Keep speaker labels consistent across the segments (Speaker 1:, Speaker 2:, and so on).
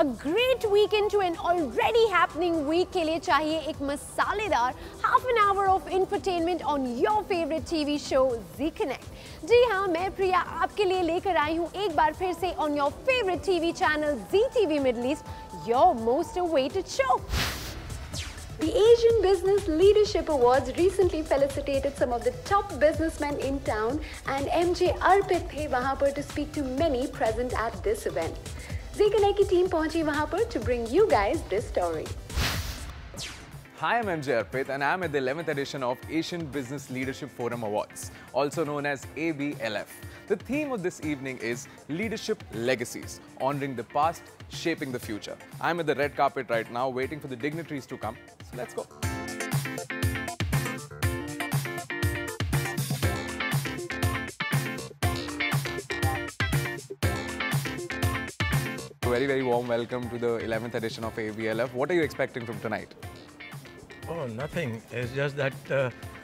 Speaker 1: A great week into an already happening week के लिए चाहिए एक मसालेदार half an hour of infotainment on your favorite TV show Zee Connect. जी हाँ, मैं प्रिया आपके लिए लेकर आई हूँ एक बार फिर से on your favorite TV channel Zee TV Middle East, your most awaited show. The Asian Business Leadership Awards recently felicitated some of the top businessmen in town, and MJ Arpit थे वहाँ पर to speak to many present at this event. Zee Connect की team पहुँची वहाँ पर to bring you guys this story.
Speaker 2: Hi, I'm MJ Arpit and I'm at the 11th edition of Asian Business Leadership Forum Awards, also known as ABLF. The theme of this evening is Leadership Legacies, honoring the past, shaping the future. I'm at the red carpet right now, waiting for the dignitaries to come. So let's go. Very warm welcome to the 11th edition of ABLF. What are you expecting from tonight?
Speaker 3: Oh, nothing. It's just that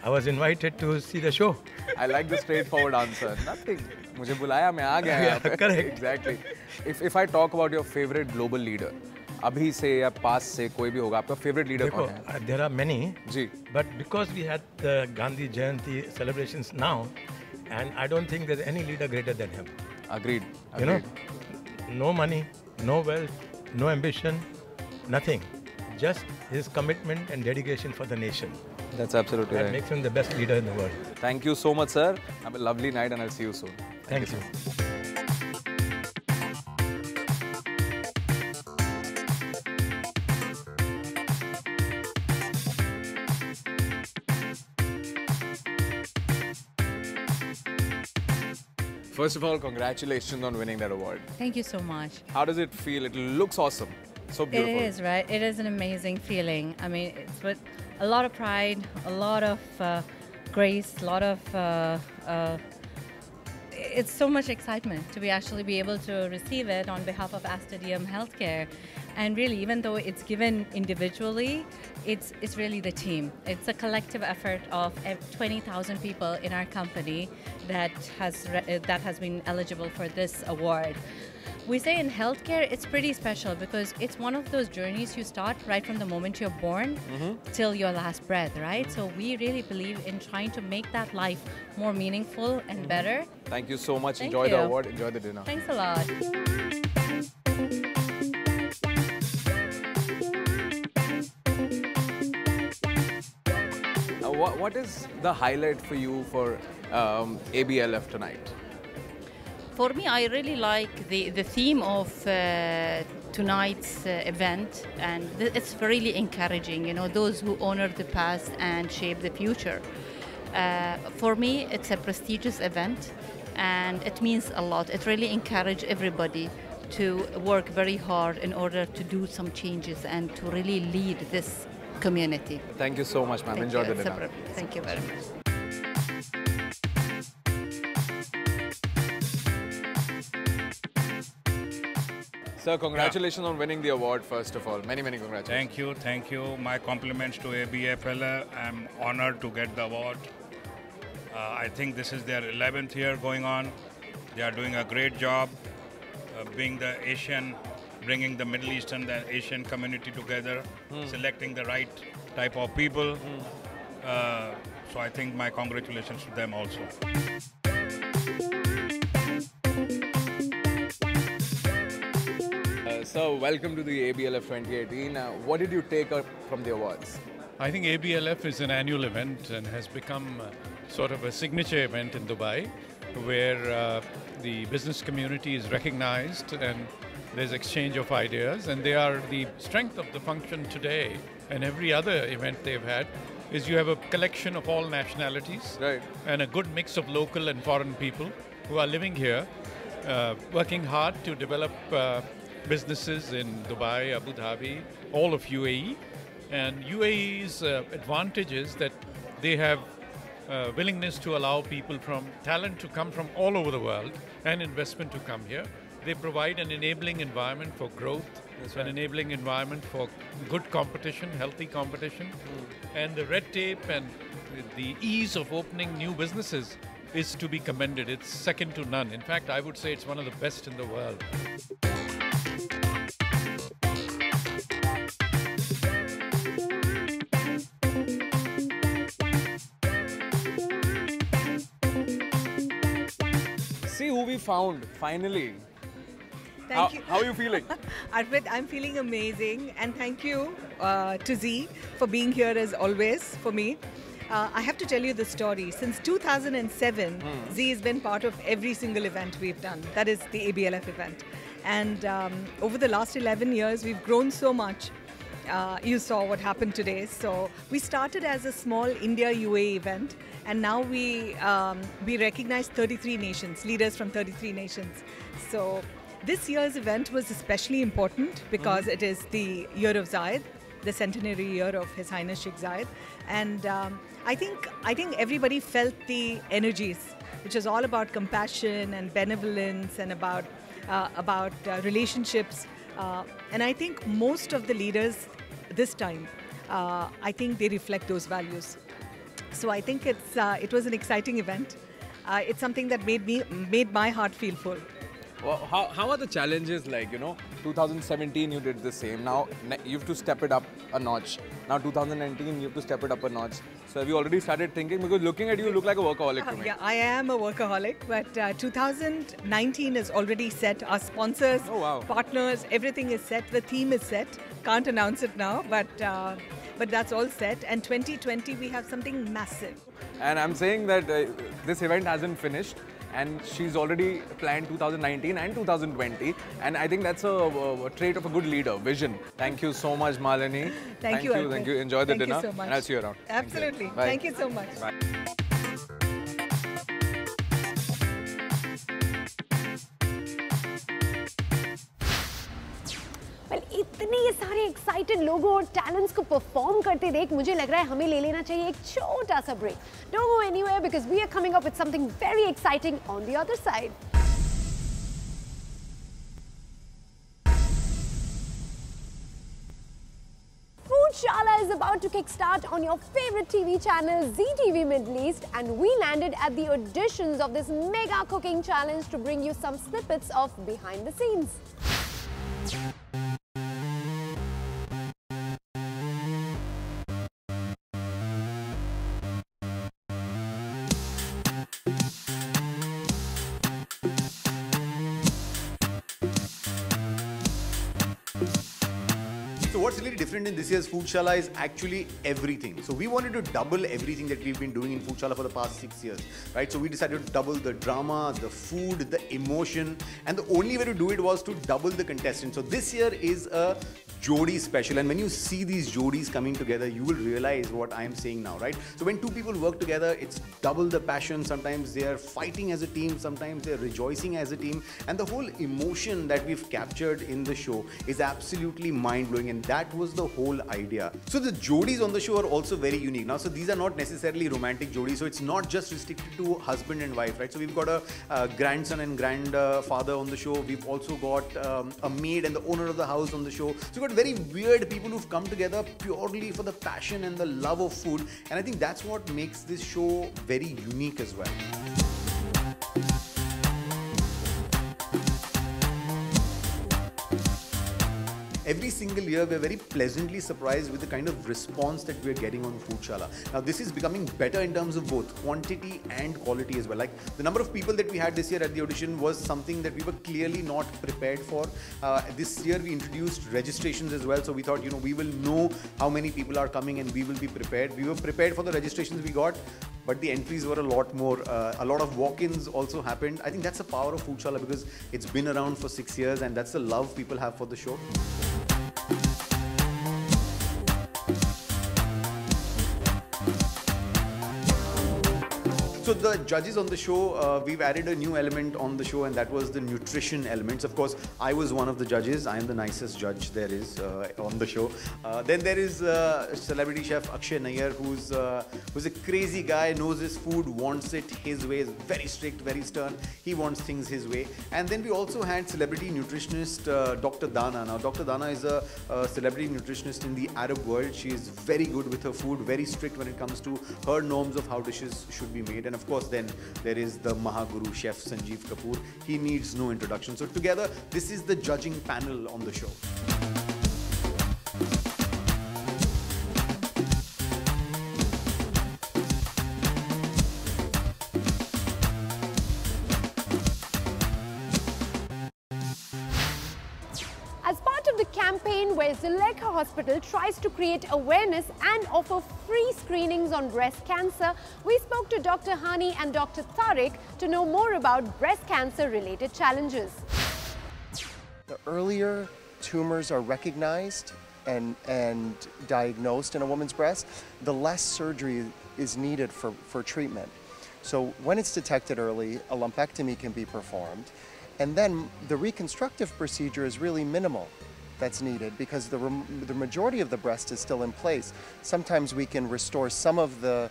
Speaker 3: I was invited to see the show.
Speaker 2: I like the straightforward answer. Nothing. मुझे बुलाया मैं आ गया यहाँ पे.
Speaker 3: Correct.
Speaker 2: Exactly. If I talk about your favorite global leader, अभी से या past से कोई भी होगा, आपका favorite leader कौन है?
Speaker 3: There are many.
Speaker 2: Ji.
Speaker 3: But because we had the Gandhi Jayanti celebrations now, and I don't think there's any leader greater than him.
Speaker 2: Agreed.
Speaker 3: You know, no money, no wealth, no ambition, nothing. Just his commitment and dedication for the nation.
Speaker 2: That's absolutely right.
Speaker 3: That makes him the best leader in the world.
Speaker 2: Thank you so much, sir. Have a lovely night and I'll see you soon.
Speaker 3: Thank you.
Speaker 2: First of all, congratulations on winning that award.
Speaker 4: Thank you so much.
Speaker 2: How does it feel? It looks awesome. So beautiful.
Speaker 4: It is, right? It is an amazing feeling. I mean, it's with a lot of pride, a lot of grace, a lot of... it's so much excitement to actually be able to receive it on behalf of Astadium Healthcare. And really, even though it's given individually, it's really the team. It's a collective effort of 20,000 people in our company that has been eligible for this award. We say in healthcare, it's pretty special because it's one of those journeys you start right from the moment you're born till your last breath, right? So we really believe in trying to make that life more meaningful and better.
Speaker 2: Thank you so much.
Speaker 4: Thank
Speaker 2: Enjoy
Speaker 4: you.
Speaker 2: the award. Enjoy the dinner.
Speaker 4: Thanks a lot.
Speaker 2: What is the highlight for you for ABLF tonight?
Speaker 5: For me, I really like the theme of tonight's event, and it's really encouraging, you know, those who honor the past and shape the future. For me, it's a prestigious event, and it means a lot. It really encourages everybody to work very hard in order to do some changes and to really lead this community.
Speaker 2: Thank you so much, ma'am. Enjoy the dinner.
Speaker 5: Thank you very much.
Speaker 2: Sir, congratulations on winning the award, first of all. Many congratulations.
Speaker 6: Thank you. My compliments to ABFL. I'm honored to get the award. I think this is their 11th year going on. They are doing a great job being the Asian, bringing the Middle Eastern, the Asian community together, selecting the right type of people. So I think my congratulations to them also.
Speaker 2: So, welcome to the ABLF 2018. What did you take up from the awards?
Speaker 7: I think ABLF is an annual event and has become sort of a signature event in Dubai where the business community is recognized and there's exchange of ideas, and they are the strength of the function today and every other event they've had is you have a collection of all nationalities,
Speaker 2: right,
Speaker 7: and a good mix of local and foreign people who are living here, working hard to develop businesses in Dubai, Abu Dhabi, all of UAE. And UAE's advantage is that they have willingness to allow people from talent to come from all over the world and investment to come here. They provide an enabling environment for growth, an enabling environment for good competition, healthy competition. And the red tape and the ease of opening new businesses is to be commended. It's second to none. In fact, I would say it's one of the best in the world.
Speaker 2: see who we found finally.
Speaker 8: Thank you.
Speaker 2: How are you feeling?
Speaker 8: Arpit, I'm feeling amazing, and thank you to Zee for being here as always for me. I have to tell you the story. Since 2007, Zee has been part of every single event we've done. That is the ABLF event. And over the last 11 years, we've grown so much. You saw what happened today. So we started as a small India-UAE event, and now we recognize 33 nations, leaders from 33 nations. So this year's event was especially important because it is the year of Zayed, the centenary year of His Highness Sheikh Zayed. And I think everybody felt the energies, which is all about compassion and benevolence and about relationships. And I think most of the leaders this time, I think they reflect those values. So I think it was an exciting event. It's something that made my heart feel full.
Speaker 2: Well, how are the challenges like, 2017 you did the same. Now you have to step it up a notch. Now 2019 you have to step it up a notch. So have you already started thinking? Because looking at you, you look like a workaholic to me.
Speaker 8: Yeah, I am a workaholic, but 2019 is already set. Our sponsors, partners, everything is set. The theme is set. Can't announce it now, but that's all set. And 2020 we have something massive.
Speaker 2: And I'm saying that this event hasn't finished. And she's already planned 2019 and 2020. And I think that's a trait of a good leader, vision. Thank you so much, Malini.
Speaker 8: Thank you.
Speaker 2: Thank you. Enjoy the dinner.
Speaker 8: Thank you so much.
Speaker 2: And I'll see you around.
Speaker 8: Absolutely.
Speaker 2: Bye.
Speaker 8: Thank you so much.
Speaker 2: Bye.
Speaker 1: Well, इतने सारे excited लोगों और talents को perform करते देख मुझे लग रहा है हमें ले लेना चाहिए एक छोटा सा break. Don't go anywhere because we are coming up with something very exciting on the other side. Foodshala is about to kickstart on your favorite TV channel ZTV Middle East, and we landed at the auditions of this mega cooking challenge to bring you some snippets of behind the scenes.
Speaker 9: So what's really different in this year's Foodshala is actually everything. So we wanted to double everything that we've been doing in Foodshala for the past 6 years, right? So we decided to double the drama, the food, the emotion, and the only way to do it was to double the contestants. So this year is a Jodi special, and when you see these Jodis coming together, you will realize what I am saying now, right? So when two people work together, it's double the passion. Sometimes they are fighting as a team, sometimes they're rejoicing as a team, and the whole emotion that we've captured in the show is absolutely mind-blowing, and that was the whole idea. So the Jodis on the show are also very unique. Now, so these are not necessarily romantic Jodis, so it's not just restricted to husband and wife, right? So we've got a grandson and grandfather on the show. We've also got a maid and the owner of the house on the show. So we've got very weird people who've come together purely for the passion and the love of food, and I think that's what makes this show very unique as well. Every single year, we're very pleasantly surprised with the kind of response that we're getting on Foodshala. Now, this is becoming better in terms of both quantity and quality as well. Like, the number of people that we had this year at the audition was something that we were clearly not prepared for. This year, we introduced registrations as well. So we thought, we will know how many people are coming and we will be prepared. We were prepared for the registrations we got, but the entries were a lot more. A lot of walk-ins also happened. I think that's the power of Foodshala because it's been around for 6 years, and that's the love people have for the show. So the judges on the show, we've added a new element on the show, and that was the nutrition elements. Of course, I was one of the judges. I am the nicest judge there is on the show. Then there is celebrity chef Akshay Nayyar, who's a crazy guy, knows his food, wants it his way, is very strict, very stern. He wants things his way. And then we also had celebrity nutritionist Dr. Dana. Now, Dr. Dana is a celebrity nutritionist in the Arab world. She is very good with her food, very strict when it comes to her norms of how dishes should be made. And of course, then there is the Mahaguru chef Sanjeev Kapoor. He needs no introduction. So together, this is the judging panel on the show.
Speaker 1: of the campaign where Zulekha Hospital tries to create awareness and offer free screenings on breast cancer, we spoke to Dr. Hani and Dr. Tariq to know more about breast cancer related challenges.
Speaker 10: The earlier tumors are recognized and diagnosed in a woman's breast, the less surgery is needed for treatment. So when it's detected early, a lumpectomy can be performed, and then the reconstructive procedure is really minimal that's needed because the majority of the breast is still in place. Sometimes we can restore some of the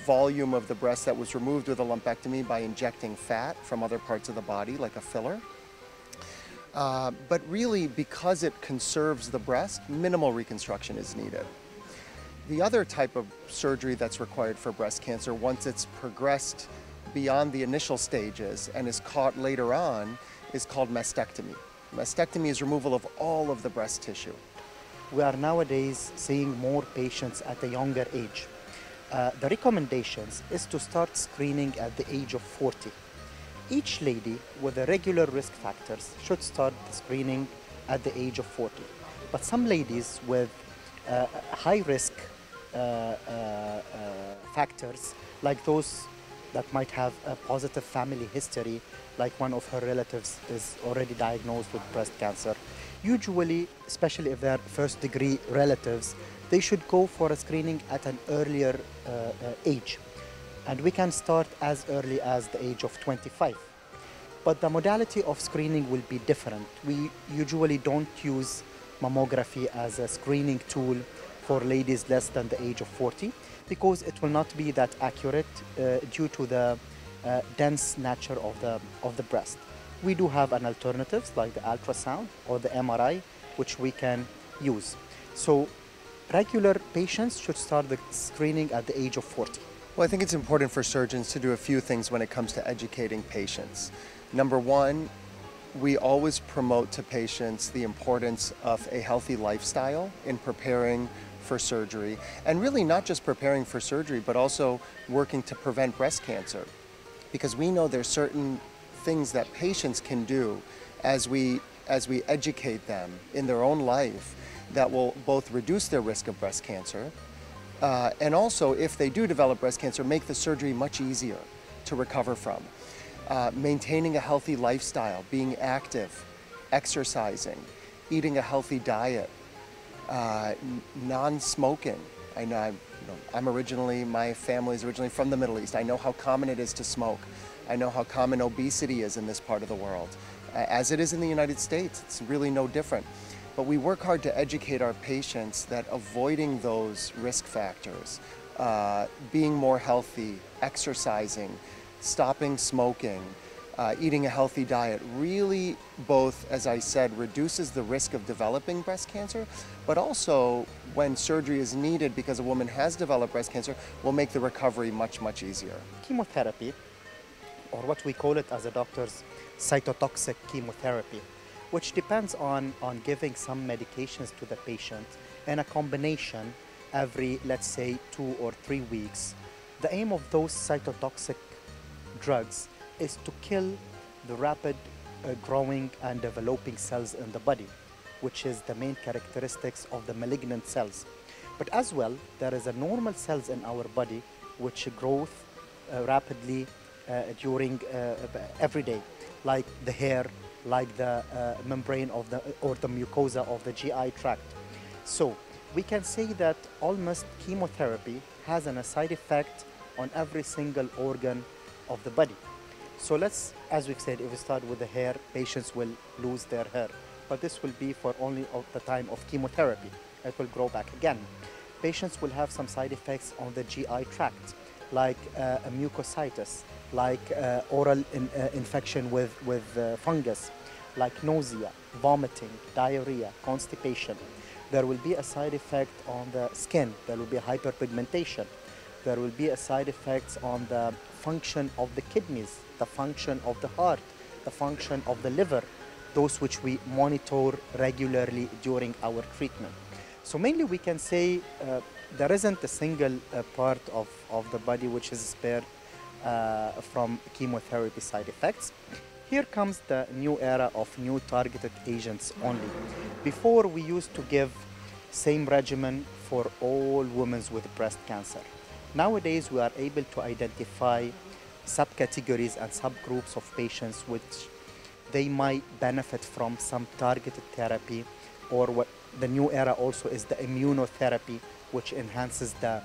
Speaker 10: volume of the breast that was removed with a lumpectomy by injecting fat from other parts of the body, like a filler. But really, because it conserves the breast, minimal reconstruction is needed. The other type of surgery that's required for breast cancer, once it's progressed beyond the initial stages and is caught later on, is called mastectomy. Mastectomy is removal of all of the breast tissue.
Speaker 11: We are nowadays seeing more patients at a younger age. The recommendations is to start screening at the age of 40. Each lady with the regular risk factors should start the screening at the age of 40. But some ladies with high risk factors, like those that might have a positive family history, like one of her relatives is already diagnosed with breast cancer, usually, especially if they're first-degree relatives, they should go for a screening at an earlier age. And we can start as early as the age of 25. But the modality of screening will be different. We usually don't use mammography as a screening tool for ladies less than the age of 40 because it will not be that accurate due to the dense nature of the breast. We do have an alternative like the ultrasound or the MRI, which we can use. So regular patients should start the screening at the age of 40.
Speaker 10: Well, I think it's important for surgeons to do a few things when it comes to educating patients. Number one, we always promote to patients the importance of a healthy lifestyle in preparing for surgery, and really not just preparing for surgery, but also working to prevent breast cancer. Because we know there's certain things that patients can do as we educate them in their own life that will both reduce their risk of breast cancer, and also, if they do develop breast cancer, make the surgery much easier to recover from. Maintaining a healthy lifestyle, being active, exercising, eating a healthy diet, non-smoking. I know, my family is originally from the Middle East. I know how common it is to smoke. I know how common obesity is in this part of the world. As it is in the United States, it's really no different. But we work hard to educate our patients that avoiding those risk factors, being more healthy, exercising, stopping smoking, eating a healthy diet, really both, as I said, reduces the risk of developing breast cancer, but also when surgery is needed because a woman has developed breast cancer, will make the recovery much, much easier.
Speaker 11: Chemotherapy, or what we call it as a doctor's cytotoxic chemotherapy, which depends on giving some medications to the patient in a combination every, let's say, 2 or 3 weeks. The aim of those cytotoxic drugs is to kill the rapid growing and developing cells in the body, which is the main characteristics of the malignant cells. But as well, there is a normal cells in our body which grow rapidly during every day, like the hair, like the membrane of or the mucosa of the GI tract. So we can say that almost chemotherapy has a side effect on every single organ of the body. So let's, as we've said, if we start with the hair, patients will lose their hair, but this will be for only the time of chemotherapy. It will grow back again. Patients will have some side effects on the GI tract, like mucositis, like oral infection with fungus, like nausea, vomiting, diarrhea, constipation. There will be a side effect on the skin. There will be hyperpigmentation. There will be a side effects on the function of the kidneys, the function of the heart, the function of the liver, those which we monitor regularly during our treatment. So mainly we can say there isn't a single part of the body which is spared from chemotherapy side effects. Here comes the new era of new targeted agents only. Before, we used to give same regimen for all women with breast cancer. Nowadays, we are able to identify subcategories and subgroups of patients which they might benefit from some targeted therapy, or what the new era also is the immunotherapy, which enhances the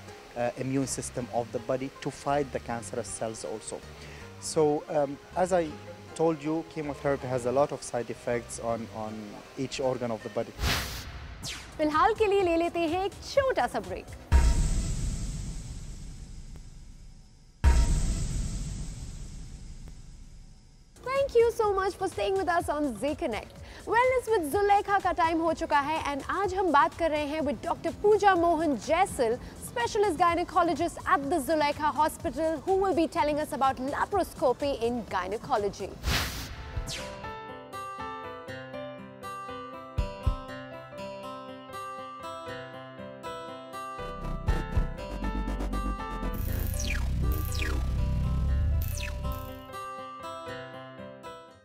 Speaker 11: immune system of the body to fight the cancerous cells also. So as I told you, chemotherapy has a lot of side effects on each organ of the body.
Speaker 1: फिलहाल के लिए ले लेते हैं एक छोटा सा break. Thank you so much for staying with us on Zee Connect. Wellness with Zulekha का टाइम हो चुका है and आज हम बात कर रहे हैं with Dr. Pooja Mohan Jaisal, specialist gynecologist at the Zulekha Hospital, who will be telling us about laparoscopy in gynecology.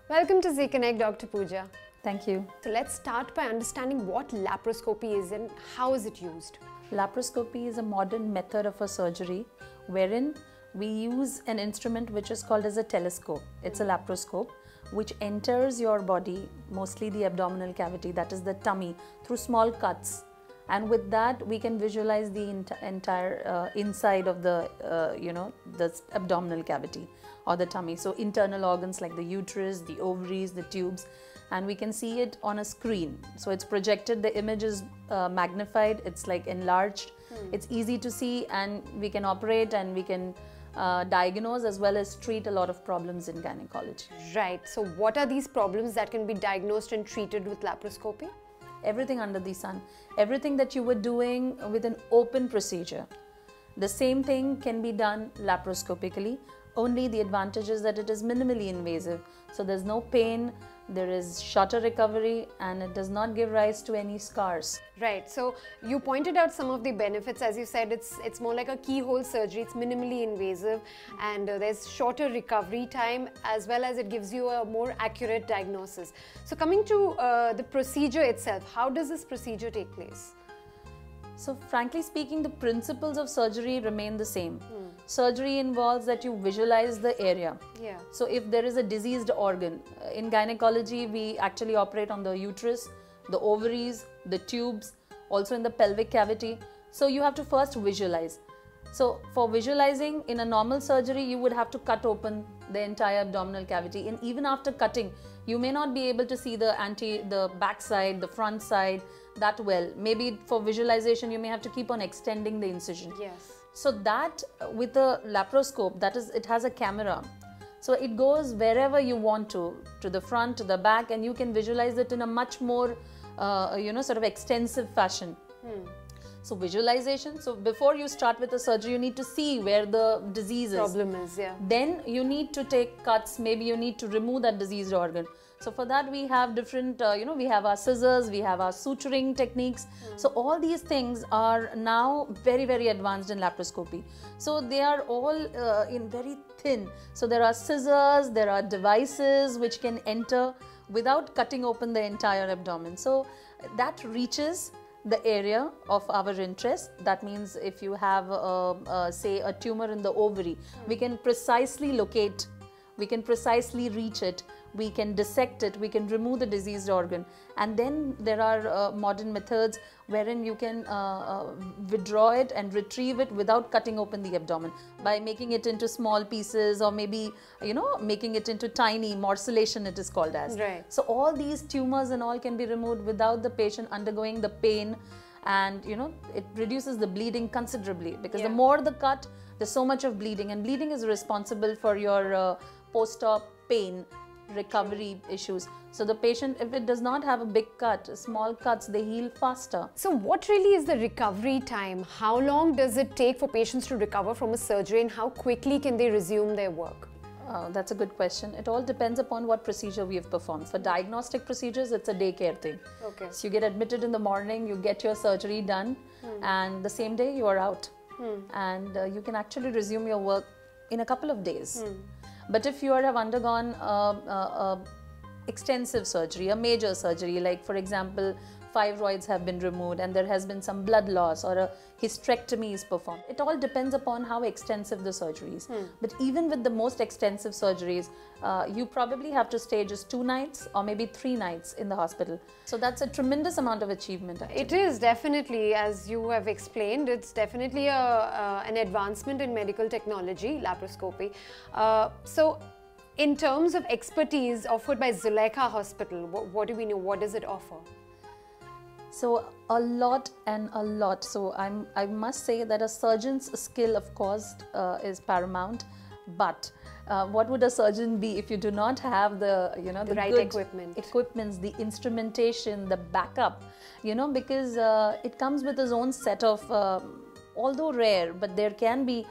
Speaker 1: Welcome to Zee Connect, Dr. Pooja.
Speaker 12: Thank you.
Speaker 1: So let's start by understanding what laparoscopy is and how is it used.
Speaker 12: Laparoscopy is a modern method of a surgery wherein we use an instrument which is called as a telescope. It's a laparoscope which enters your body, mostly the abdominal cavity, that is the tummy, through small cuts. And with that, we can visualize the entire inside of the, the abdominal cavity or the tummy. So internal organs like the uterus, the ovaries, the tubes, and we can see it on a screen. So it's projected, the image is magnified, it's like enlarged. It's easy to see, and we can operate and we can diagnose as well as treat a lot of problems in gynecology.
Speaker 1: Right. So what are these problems that can be diagnosed and treated with laparoscopy?
Speaker 12: Everything under the sun, everything that you were doing with an open procedure. The same thing can be done laparoscopically, only the advantage is that it is minimally invasive. So there's no pain, there is shorter recovery, and it does not give rise to any scars.
Speaker 1: Right. So you pointed out some of the benefits. As you said, it's more like a keyhole surgery. It's minimally invasive, and there's shorter recovery time, as well as it gives you a more accurate diagnosis. So coming to the procedure itself, how does this procedure take place?
Speaker 12: So frankly speaking, the principles of surgery remain the same. Surgery involves that you visualize the area.
Speaker 1: Yeah.
Speaker 12: So if there is a diseased organ, in gynecology we actually operate on the uterus, the ovaries, the tubes, also in the pelvic cavity. So you have to first visualize. So for visualizing, in a normal surgery you would have to cut open the entire abdominal cavity, and even after cutting you may not be able to see the back side, the front side that well. Maybe for visualization you may have to keep on extending the incision.
Speaker 1: Yes.
Speaker 12: So that with a laparoscope, that is, it has a camera. So it goes wherever you want to the front, to the back, and you can visualize it in a much more, sort of extensive fashion. So visualization, so before you start with the surgery, you need to see where the disease is.
Speaker 1: Problem is, yeah.
Speaker 12: Then you need to take cuts, maybe you need to remove that diseased organ. So for that we have different, we have our scissors, we have our suturing techniques. So all these things are now very, very advanced in laparoscopy. So they are all in very thin. So there are scissors, there are devices which can enter without cutting open the entire abdomen. So that reaches the area of our interest. That means if you have, say, a tumor in the ovary, we can precisely locate, we can precisely reach it, we can dissect it, we can remove the diseased organ. And then there are modern methods wherein you can withdraw it and retrieve it without cutting open the abdomen by making it into small pieces, or maybe, making it into tiny morcellation, it is called as.
Speaker 1: Right.
Speaker 12: So all these tumors and all can be removed without the patient undergoing the pain, and it reduces the bleeding considerably, because the more the cut, there's so much of bleeding, and bleeding is responsible for your post-op pain recovery issues. So the patient, if it does not have a big cut, small cuts, they heal faster.
Speaker 1: So what really is the recovery time? How long does it take for patients to recover from a surgery, and how quickly can they resume their work?
Speaker 12: That's a good question. It all depends upon what procedure we have performed. For diagnostic procedures, it's a daycare thing.
Speaker 1: Okay.
Speaker 12: So you get admitted in the morning, you get your surgery done, and the same day you are out. And you can actually resume your work in a couple of days. But if you have undergone extensive surgery, a major surgery, like for example, fibroids have been removed and there has been some blood loss or a hysterectomy is performed. It all depends upon how extensive the surgery is. But even with the most extensive surgeries, you probably have to stay just 2 nights or maybe 3 nights in the hospital. So that's a tremendous amount of achievement. Actually.
Speaker 1: It is definitely, as you have explained, it's definitely an advancement in medical technology, laparoscopy. So in terms of expertise offered by Zulekha Hospital, what do we know? What does it offer?
Speaker 12: So a lot and a lot. So I must say that a surgeon's skill, of course, is paramount. But what would a surgeon be if you do not have the the
Speaker 1: right
Speaker 12: equipments, the instrumentation, the backup? Because it comes with its own set of, although rare, but there can be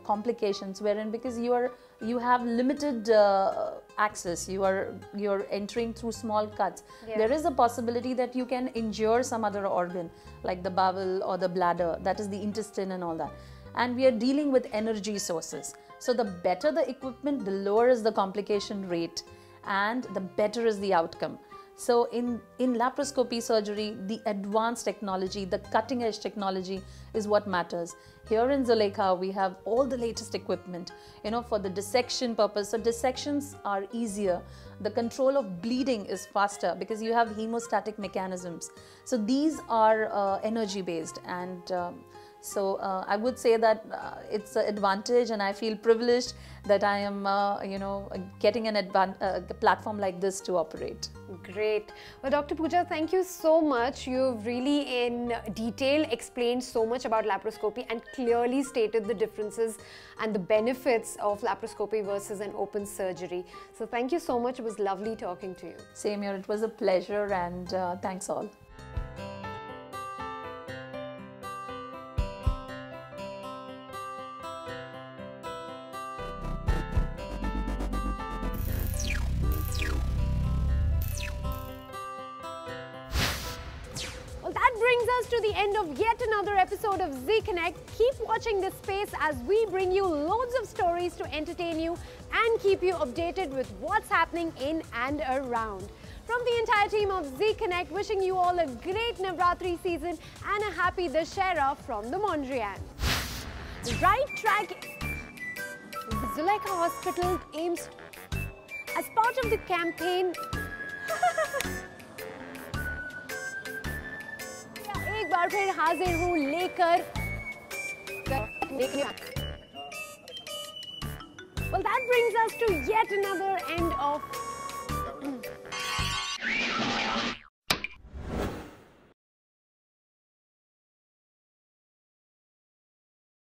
Speaker 12: complications wherein because you have limited access, you're entering through small cuts. There is a possibility that you can injure some other organ like the bowel or the bladder, that is the intestine and all that. And we are dealing with energy sources. So the better the equipment, the lower is the complication rate and the better is the outcome. So in laparoscopy surgery, the advanced technology, the cutting edge technology is what matters. Here in Zulekha, we have all the latest equipment, for the dissection purpose. So dissections are easier. The control of bleeding is faster because you have hemostatic mechanisms. So these are energy based, and so I would say that it's an advantage, and I feel privileged that I am, getting a platform like this to operate.
Speaker 1: Great. Well, Dr. Pooja, thank you so much. You've really in detail explained so much about laparoscopy and clearly stated the differences and the benefits of laparoscopy versus an open surgery. So thank you so much. It was lovely talking to you.
Speaker 12: Same here. It was a pleasure, and thanks all.
Speaker 1: Brings us to the end of yet another episode of Zee Connect. Keep watching this space as we bring you loads of stories to entertain you and keep you updated with what's happening in and around. From the entire team of Zee Connect, wishing you all a great Navratri season and a happy Dussehra from the Mondrian. Right track. The Zulekha Hospital aims, as part of the campaign, एक बार फिर हाजिर हूँ लेकर Well, that brings us to yet another end of